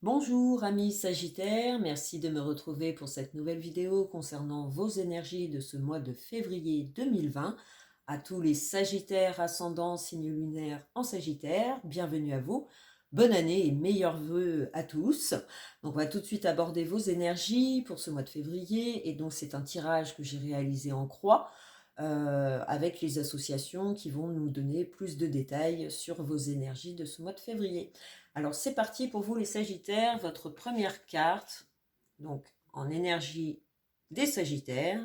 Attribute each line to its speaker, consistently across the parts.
Speaker 1: Bonjour amis Sagittaires, merci de me retrouver pour cette nouvelle vidéo concernant vos énergies de ce mois de février 2020. À tous les Sagittaires ascendants signe lunaire en Sagittaire, bienvenue à vous. Bonne année et meilleurs vœux à tous. Donc on va tout de suite aborder vos énergies pour ce mois de février et donc c'est un tirage que j'ai réalisé en croix avec les associations qui vont nous donner plus de détails sur vos énergies de ce mois de février. Alors c'est parti pour vous les Sagittaires, votre première carte, donc en énergie des Sagittaires,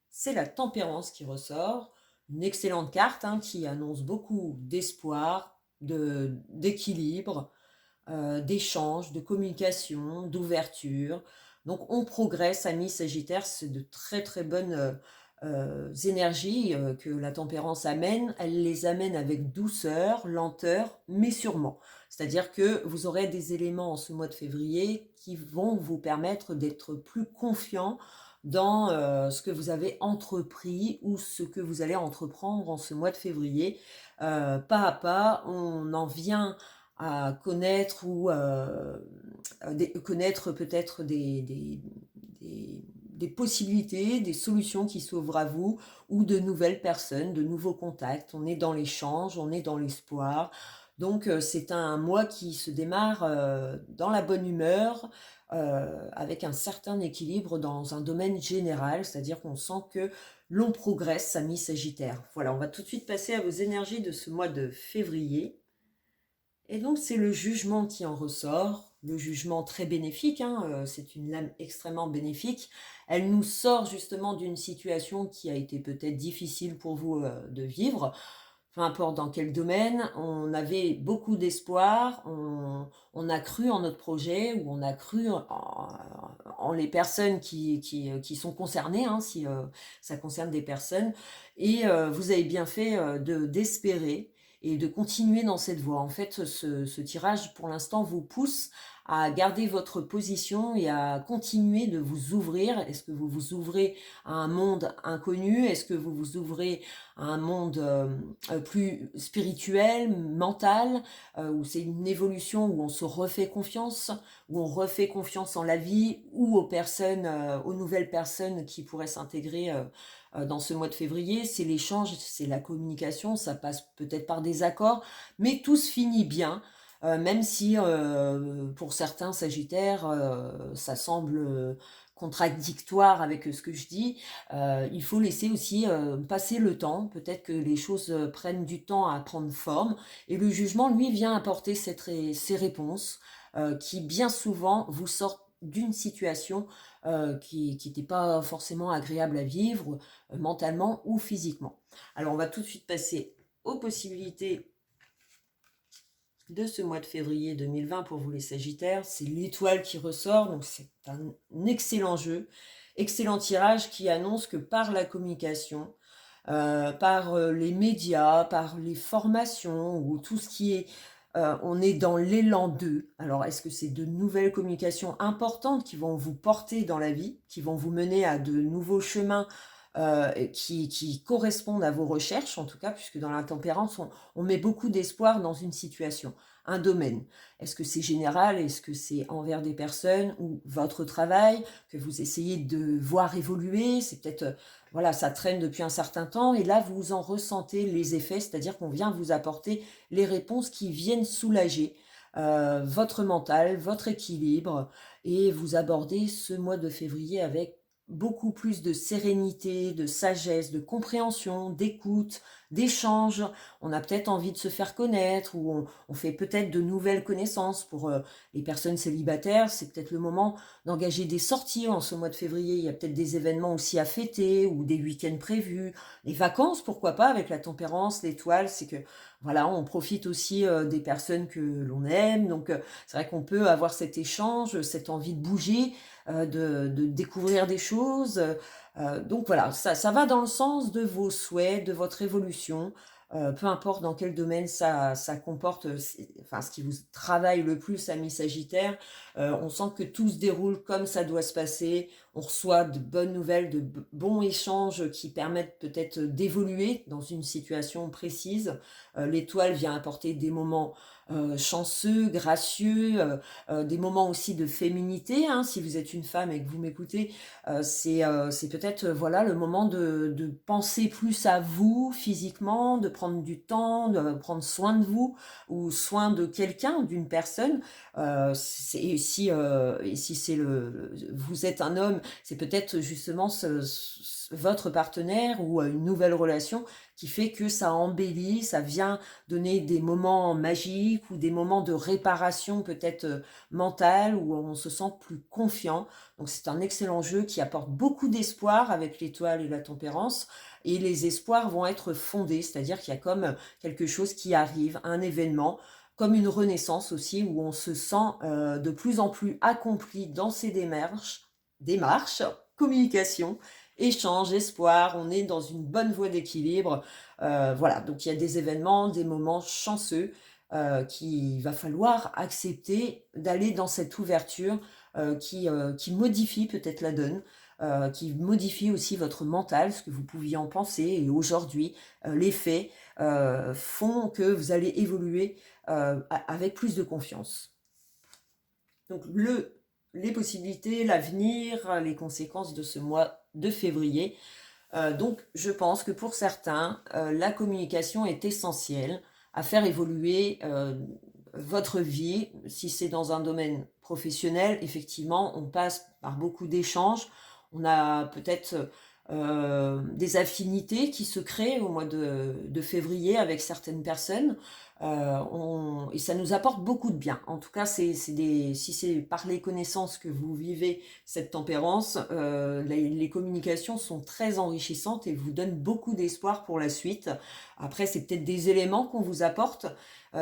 Speaker 1: c'est la Tempérance qui ressort, une excellente carte qui annonce beaucoup d'espoir, d'équilibre, d'échange, de communication, d'ouverture. Donc on progresse, amis Sagittaires, c'est de très très bonnes énergies que la tempérance amène. Elle les amène avec douceur, lenteur, mais sûrement. C'est-à-dire que vous aurez des éléments en ce mois de février qui vont vous permettre d'être plus confiant dans ce que vous avez entrepris ou ce que vous allez entreprendre en ce mois de février. Pas à pas, on en vient à connaître ou connaître peut-être des possibilités, des solutions qui s'ouvrent à vous ou de nouvelles personnes, de nouveaux contacts. On est dans l'échange, on est dans l'espoir. Donc c'est un mois qui se démarre dans la bonne humeur, avec un certain équilibre dans un domaine général, c'est-à-dire qu'on sent que l'on progresse, amis Sagittaire. Voilà, on va tout de suite passer à vos énergies de ce mois de février. Et donc c'est le jugement qui en ressort, le jugement très bénéfique, c'est une lame extrêmement bénéfique. Elle nous sort justement d'une situation qui a été peut-être difficile pour vous de vivre, peu importe dans quel domaine. On avait beaucoup d'espoir, on a cru en notre projet, ou on a cru en les personnes qui sont concernées, si ça concerne des personnes, et vous avez bien fait d'espérer et de continuer dans cette voie. En fait, ce tirage, pour l'instant, vous pousse à garder votre position et à continuer de vous ouvrir. Est-ce que vous vous ouvrez à un monde inconnu? Est-ce que vous vous ouvrez à un monde plus spirituel, mental, où c'est une évolution, où on se refait confiance, où on refait confiance en la vie, ou aux personnes, aux nouvelles personnes qui pourraient s'intégrer dans ce mois de février? C'est l'échange, c'est la communication, ça passe peut-être par des accords, mais tout se finit bien, même si pour certains Sagittaires, ça semble contradictoire avec ce que je dis. Il faut laisser aussi passer le temps, peut-être que les choses prennent du temps à prendre forme, et le jugement, lui, vient apporter ces réponses qui bien souvent vous sortent d'une situation qui n'était pas forcément agréable à vivre, mentalement ou physiquement. Alors on va tout de suite passer aux possibilités de ce mois de février 2020 pour vous les Sagittaires. C'est l'étoile qui ressort, donc c'est un excellent jeu, excellent tirage qui annonce que par la communication, par les médias, par les formations ou tout ce qui est... on est dans l'élan 2. Alors, est-ce que c'est de nouvelles communications importantes qui vont vous porter dans la vie, qui vont vous mener à de nouveaux chemins qui correspondent à vos recherches, en tout cas, puisque dans la tempérance, on met beaucoup d'espoir dans une situation, un domaine. Est-ce que c'est général? Est-ce que c'est envers des personnes ou votre travail que vous essayez de voir évoluer? C'est peut-être, voilà, ça traîne depuis un certain temps et là, vous en ressentez les effets, c'est-à-dire qu'on vient vous apporter les réponses qui viennent soulager votre mental, votre équilibre, et vous abordez ce mois de février avec beaucoup plus de sérénité, de sagesse, de compréhension, d'écoute, d'échange. On a peut-être envie de se faire connaître, ou on fait peut-être de nouvelles connaissances. Pour les personnes célibataires, c'est peut-être le moment d'engager des sorties en ce mois de février. Il y a peut-être des événements aussi à fêter, ou des week-ends prévus. Les vacances, pourquoi pas, avec la tempérance, l'étoile, c'est que voilà, on profite aussi des personnes que l'on aime. Donc c'est vrai qu'on peut avoir cet échange, cette envie de bouger, de découvrir des choses. Donc voilà, ça va dans le sens de vos souhaits, de votre évolution, peu importe dans quel domaine ça comporte, enfin ce qui vous travaille le plus, amis Sagittaire. On sent que tout se déroule comme ça doit se passer, on reçoit de bonnes nouvelles, de bons échanges qui permettent peut-être d'évoluer dans une situation précise. L'étoile vient apporter des moments chanceux, gracieux, des moments aussi de féminité, hein. Si vous êtes une femme et que vous m'écoutez, c'est peut-être, voilà, le moment de penser plus à vous physiquement, de prendre du temps, de prendre soin de vous ou soin de quelqu'un, d'une personne. Et si c'est vous êtes un homme, c'est peut-être justement votre partenaire ou une nouvelle relation qui fait que ça embellit, ça vient donner des moments magiques ou des moments de réparation peut-être mentale où on se sent plus confiant. Donc c'est un excellent jeu qui apporte beaucoup d'espoir avec l'étoile et la tempérance. Et les espoirs vont être fondés, c'est-à-dire qu'il y a comme quelque chose qui arrive, un événement, comme une renaissance aussi, où on se sent de plus en plus accompli dans ses démarches, communication, échange, espoir, on est dans une bonne voie d'équilibre. Voilà, donc il y a des événements, des moments chanceux qu'il va falloir accepter d'aller dans cette ouverture qui modifie peut-être la donne, qui modifie aussi votre mental, ce que vous pouviez en penser. Et aujourd'hui, les faits font que vous allez évoluer avec plus de confiance. Donc les possibilités, l'avenir, les conséquences de ce mois de février. Donc je pense que pour certains, la communication est essentielle à faire évoluer votre vie. Si c'est dans un domaine professionnel, effectivement, on passe par beaucoup d'échanges. On a peut-être des affinités qui se créent au mois de février avec certaines personnes. Et ça nous apporte beaucoup de bien. En tout cas, si c'est par les connaissances que vous vivez cette tempérance, les communications sont très enrichissantes et vous donnent beaucoup d'espoir pour la suite. Après, c'est peut-être des éléments qu'on vous apporte,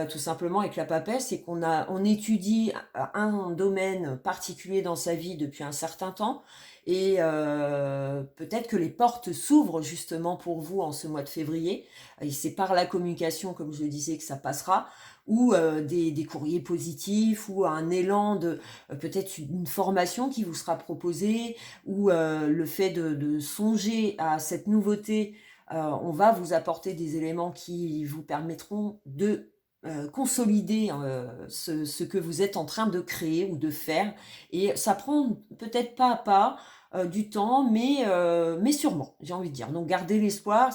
Speaker 1: tout simplement avec la papesse, c'est on étudie un domaine particulier dans sa vie depuis un certain temps. Et peut-être que les portes s'ouvrent justement pour vous en ce mois de février. Et c'est par la communication, comme je le disais, que ça passera, ou des courriers positifs, ou un élan de peut-être une formation qui vous sera proposée, ou le fait de songer à cette nouveauté. On va vous apporter des éléments qui vous permettront de consolider ce que vous êtes en train de créer ou de faire. Et ça prend peut-être pas à pas, du temps, mais sûrement, j'ai envie de dire. Donc gardez l'espoir,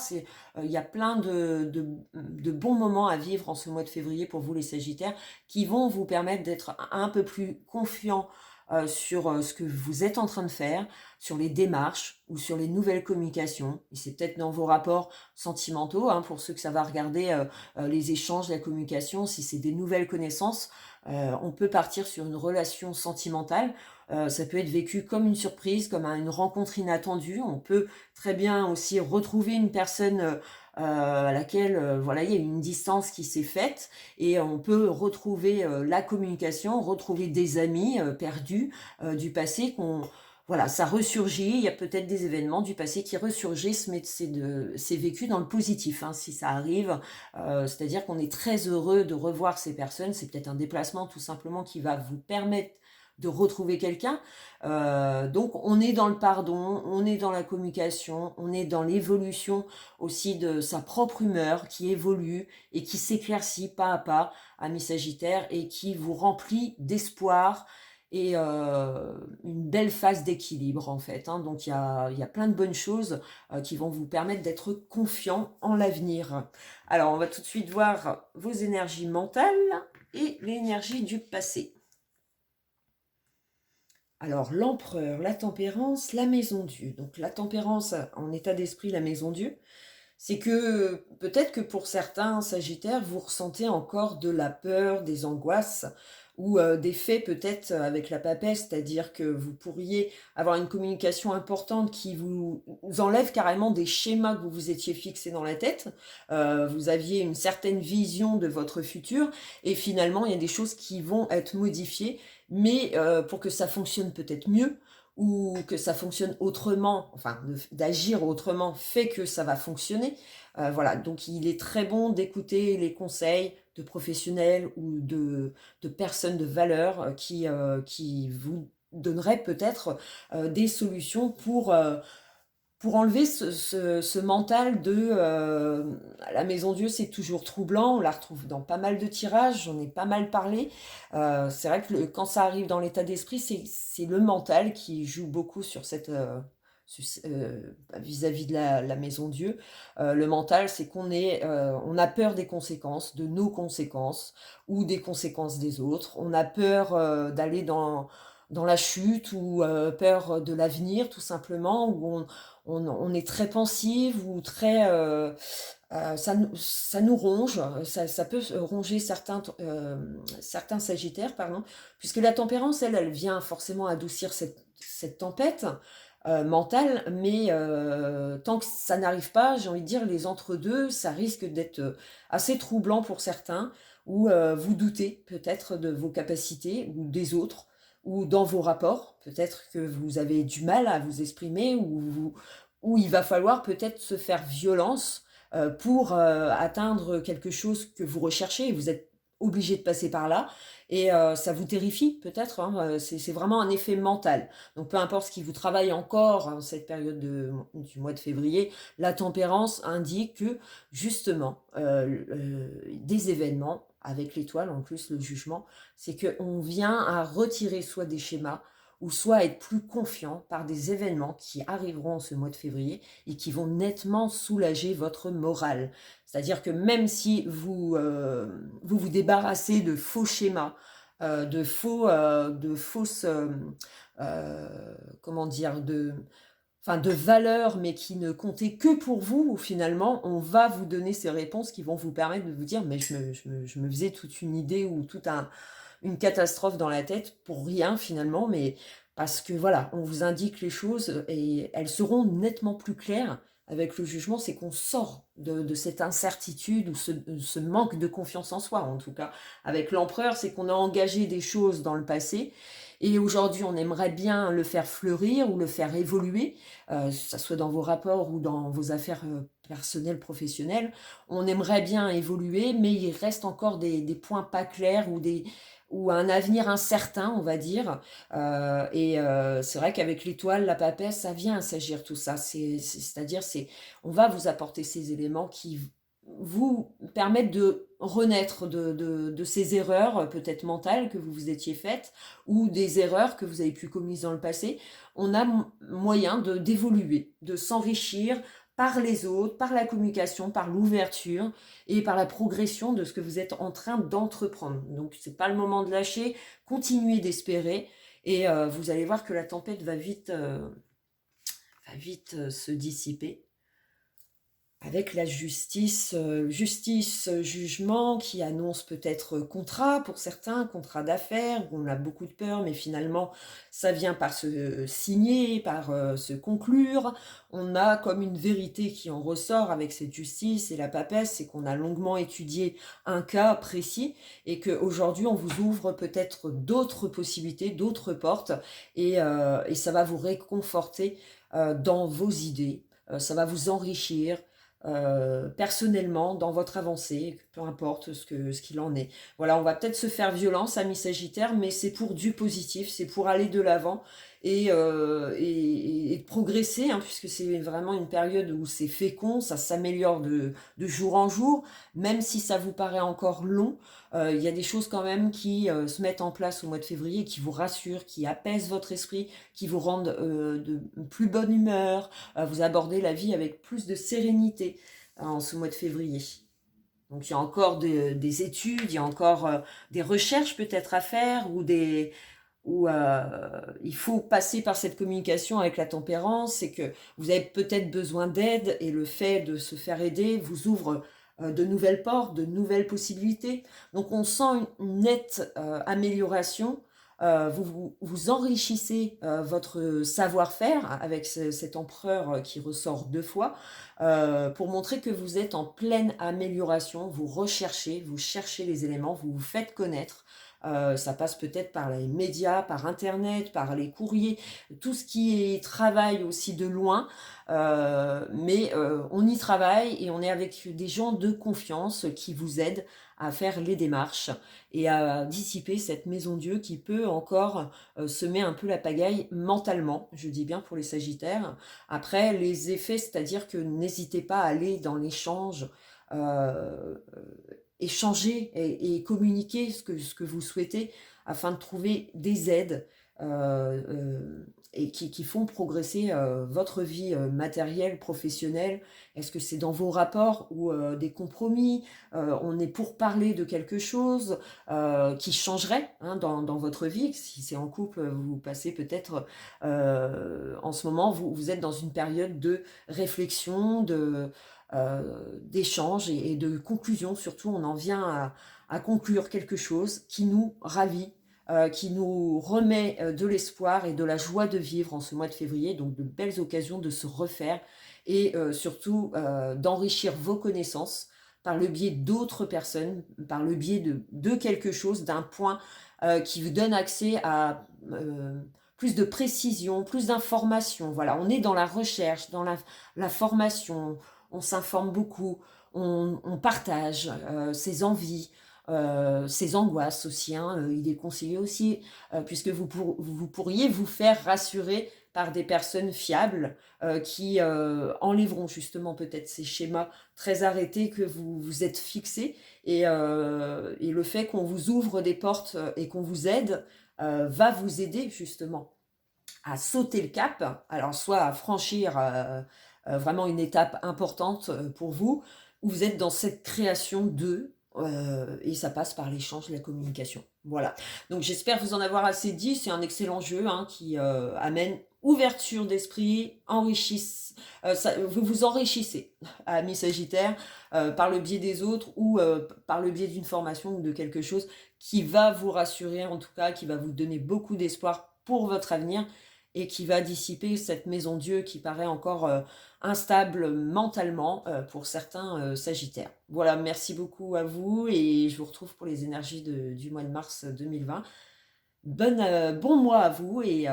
Speaker 1: il y a plein de bons moments à vivre en ce mois de février pour vous les Sagittaires, qui vont vous permettre d'être un peu plus confiant sur ce que vous êtes en train de faire, sur les démarches ou sur les nouvelles communications. Et c'est peut-être dans vos rapports sentimentaux, hein, pour ceux que ça va regarder, les échanges, la communication, si c'est des nouvelles connaissances, on peut partir sur une relation sentimentale. Ça peut être vécu comme une surprise, comme une rencontre inattendue. On peut très bien aussi retrouver une personne à laquelle voilà, il y a une distance qui s'est faite, et on peut retrouver la communication, retrouver des amis perdus du passé voilà, ça ressurgit. Il y a peut-être des événements du passé qui ressurgissent, mais c'est vécu dans le positif, hein, si ça arrive. C'est-à-dire qu'on est très heureux de revoir ces personnes. C'est peut-être un déplacement tout simplement qui va vous permettre de retrouver quelqu'un. Donc on est dans le pardon, on est dans la communication, on est dans l'évolution aussi de sa propre humeur qui évolue et qui s'éclaircit pas à pas, amis Sagittaire, et qui vous remplit d'espoir et une belle phase d'équilibre en fait, hein. Donc il y a plein de bonnes choses qui vont vous permettre d'être confiant en l'avenir. Alors on va tout de suite voir vos énergies mentales et l'énergie du passé. Alors l'empereur, la tempérance, la maison Dieu. Donc la tempérance en état d'esprit, la maison Dieu, c'est que peut-être que pour certains Sagittaires, vous ressentez encore de la peur, des angoisses ou des faits peut-être avec la papesse, c'est-à-dire que vous pourriez avoir une communication importante qui vous enlève carrément des schémas que vous vous étiez fixés dans la tête. Vous aviez une certaine vision de votre futur et finalement il y a des choses qui vont être modifiées, mais pour que ça fonctionne peut-être mieux, ou que ça fonctionne autrement, enfin d'agir autrement fait que ça va fonctionner. Voilà, donc il est très bon d'écouter les conseils de professionnels ou de personnes de valeur qui vous donneraient peut-être des solutions pour enlever ce mental de la maison Dieu, c'est toujours troublant. On la retrouve dans pas mal de tirages, j'en ai pas mal parlé. C'est vrai que quand ça arrive dans l'état d'esprit, c'est le mental qui joue beaucoup sur cette vis-à-vis de la maison Dieu. Le mental, c'est on a peur des conséquences, de nos conséquences ou des conséquences des autres. On a peur d'aller dans la chute ou peur de l'avenir tout simplement, où on est très pensive ou très... ça nous ronge, ça peut ronger certains sagittaires, pardon, puisque la tempérance, elle vient forcément adoucir cette tempête mentale, mais tant que ça n'arrive pas, j'ai envie de dire, les entre-deux, ça risque d'être assez troublant pour certains, où vous doutez peut-être de vos capacités ou des autres, ou dans vos rapports, peut-être que vous avez du mal à vous exprimer, ou il va falloir peut-être se faire violence pour atteindre quelque chose que vous recherchez, et vous êtes obligé de passer par là, et ça vous terrifie peut-être, hein, c'est vraiment un effet mental. Donc peu importe ce qui vous travaille encore en cette période du mois de février, la tempérance indique que justement des événements, avec l'étoile en plus, le jugement, c'est qu'on vient à retirer soit des schémas, ou soit être plus confiant par des événements qui arriveront ce mois de février et qui vont nettement soulager votre morale. C'est-à-dire que même si vous débarrassez de faux schémas, de fausses, comment dire, de valeurs, mais qui ne comptaient que pour vous, ou finalement, on va vous donner ces réponses qui vont vous permettre de vous dire, mais je me faisais toute une idée ou une catastrophe dans la tête pour rien finalement, mais parce que voilà, on vous indique les choses et elles seront nettement plus claires avec le jugement, c'est qu'on sort de cette incertitude ou ce manque de confiance en soi, en tout cas. Avec l'empereur, c'est qu'on a engagé des choses dans le passé et aujourd'hui, on aimerait bien le faire fleurir ou le faire évoluer, ça soit dans vos rapports ou dans vos affaires personnelles, professionnelles. On aimerait bien évoluer, mais il reste encore des points pas clairs ou un avenir incertain, on va dire. C'est vrai qu'avec l'étoile, la papesse, ça vient s'agir tout ça. C'est-à-dire, on va vous apporter ces éléments qui vous permettent de renaître de ces erreurs peut-être mentales que vous vous étiez faites ou des erreurs que vous avez pu commises dans le passé. On a moyen d'évoluer, de s'enrichir par les autres, par la communication, par l'ouverture et par la progression de ce que vous êtes en train d'entreprendre. Donc c'est pas le moment de lâcher, continuez d'espérer et vous allez voir que la tempête va vite se dissiper. Avec la justice, jugement qui annonce peut-être contrat pour certains, contrat d'affaires, où on a beaucoup de peur, mais finalement ça vient par se signer, par se conclure. On a comme une vérité qui en ressort avec cette justice et la papesse, c'est qu'on a longuement étudié un cas précis et qu'aujourd'hui on vous ouvre peut-être d'autres possibilités, d'autres portes et ça va vous réconforter dans vos idées, ça va vous enrichir personnellement dans votre avancée, peu importe ce qu'il en est. Voilà, on va peut-être se faire violence, amis Sagittaire, mais c'est pour du positif, c'est pour aller de l'avant et de progresser, hein, puisque c'est vraiment une période où c'est fécond, ça s'améliore de jour en jour, même si ça vous paraît encore long, il y a des choses quand même qui se mettent en place au mois de février, qui vous rassurent, qui apaisent votre esprit, qui vous rendent de plus bonne humeur, vous abordez la vie avec plus de sérénité en ce mois de février. Donc il y a encore des études, il y a encore des recherches peut-être à faire où il faut passer par cette communication avec la tempérance, c'est que vous avez peut-être besoin d'aide et le fait de se faire aider vous ouvre de nouvelles portes, de nouvelles possibilités. Donc on sent une nette amélioration. Vous enrichissez votre savoir-faire avec cet empereur qui ressort 2 fois pour montrer que vous êtes en pleine amélioration, vous cherchez les éléments, vous vous faites connaître. Ça passe peut-être par les médias, par internet, par les courriers, tout ce qui est travail aussi de loin, mais on y travaille et on est avec des gens de confiance qui vous aident à faire les démarches et à dissiper cette maison Dieu qui peut encore semer un peu la pagaille mentalement, je dis bien pour les Sagittaires. Après, les effets, c'est-à-dire que n'hésitez pas à aller dans l'échange, euh, échanger et communiquer ce que vous souhaitez afin de trouver des aides et qui font progresser votre vie matérielle, professionnelle. Est-ce que c'est dans vos rapports ou des compromis? On est pour parler de quelque chose qui changerait hein, dans votre vie. Si c'est en couple, vous passez peut-être en ce moment, vous êtes dans une période de réflexion, d'échange et de conclusion. Surtout, on en vient à conclure quelque chose qui nous ravit, qui nous remet de l'espoir et de la joie de vivre en ce mois de février. Donc, de belles occasions de se refaire et surtout d'enrichir vos connaissances par le biais d'autres personnes, par le biais de quelque chose, d'un point qui vous donne accès à plus de précision, plus d'informations. Voilà, on est dans la recherche, dans la formation, on s'informe beaucoup, on partage ses envies, ses angoisses aussi. Hein. Il est conseillé aussi, puisque vous pourriez vous faire rassurer par des personnes fiables qui enlèveront justement peut-être ces schémas très arrêtés que vous vous êtes fixés et le fait qu'on vous ouvre des portes et qu'on vous aide va vous aider justement à sauter le cap, alors soit à franchir vraiment une étape importante pour vous, où vous êtes dans cette création et ça passe par l'échange, la communication. Voilà. Donc j'espère vous en avoir assez dit. C'est un excellent jeu hein, qui amène ouverture d'esprit, vous vous enrichissez, amis Sagittaires, par le biais des autres ou par le biais d'une formation ou de quelque chose qui va vous rassurer, en tout cas, qui va vous donner beaucoup d'espoir pour votre avenir et qui va dissiper cette maison Dieu qui paraît encore instable mentalement pour certains Sagittaires. Voilà, merci beaucoup à vous et je vous retrouve pour les énergies du mois de mars 2020. Bon mois à vous et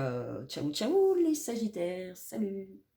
Speaker 1: ciao ciao les Sagittaires, salut!